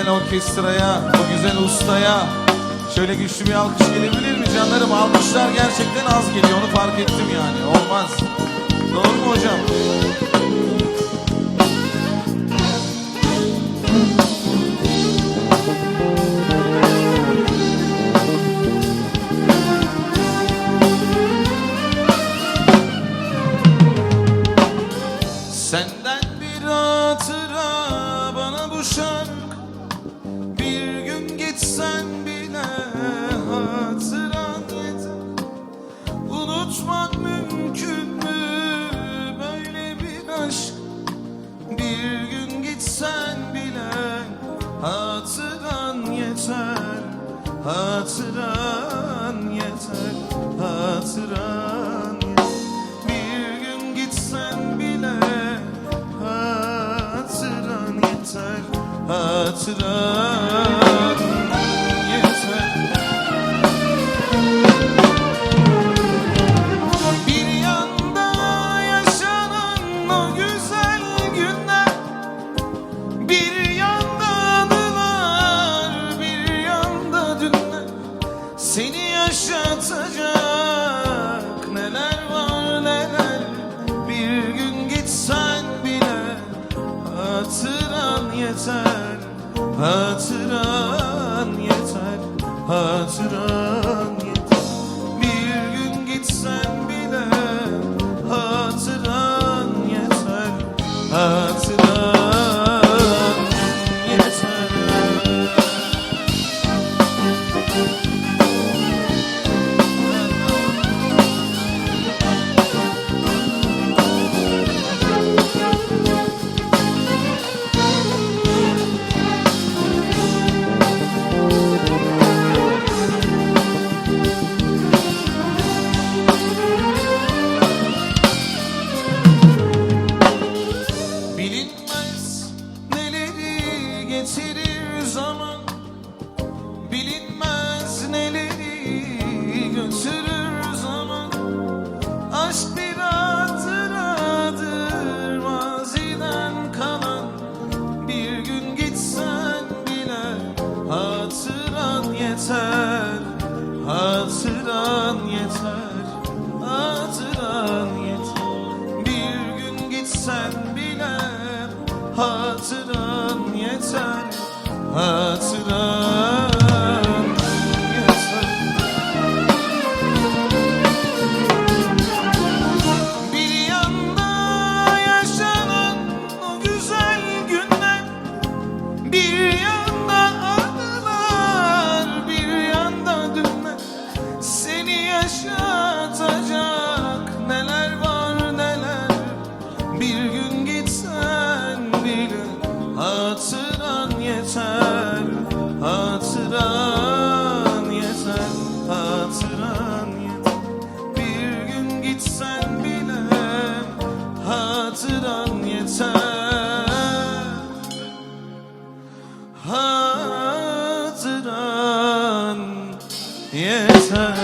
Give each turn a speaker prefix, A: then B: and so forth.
A: güzel orkestraya, o güzel ustaya şöyle güçlü bir alkış gelebilir mi canlarım? Alkışlar gerçekten az geliyor, onu fark ettim yani. Olmaz. Doğru mu hocam? Senden bir hatıra bana bu şarkı, bir gün gitsen bile hatıran yeter. Unutmak mümkün mü böyle bir aşk? Bir gün gitsen bile hatıran yeter. Hatıran yeter, hatıran yeter. Bir gün gitsen bile hatıran yeter, hatıran yeter. Bir yanda yaşanan o güzel günler, bir yanda anılar, bir yanda dünler. Seni yaşatacak neler var neler. Bir gün gitsen bile hatıran yeter, hatıran yeter, hatıran yeter. Bir gün gitsen bile hatıran yeter, hatıran yeter. Bilinmez neleri getirir zaman, bilinmez neleri götürür zaman. Aşk bir hatıradır maziden kalan. Bir gün gitsen bile hatıran yeter, hatıran yeter, hatıran yeter. Bir gün gitsen bile hatıran yeter, hatıran yeter. Bir yanda yaşanan o güzel günler, bir yanda anılar, bir yanda dünler. Seni yaşatacak neler var neler. Bir gün gitsen bile hatıran yeter, hatıran yeter, hatıran yeter. Bir gün gitsen bile hatıran yeter, hatıran yeter.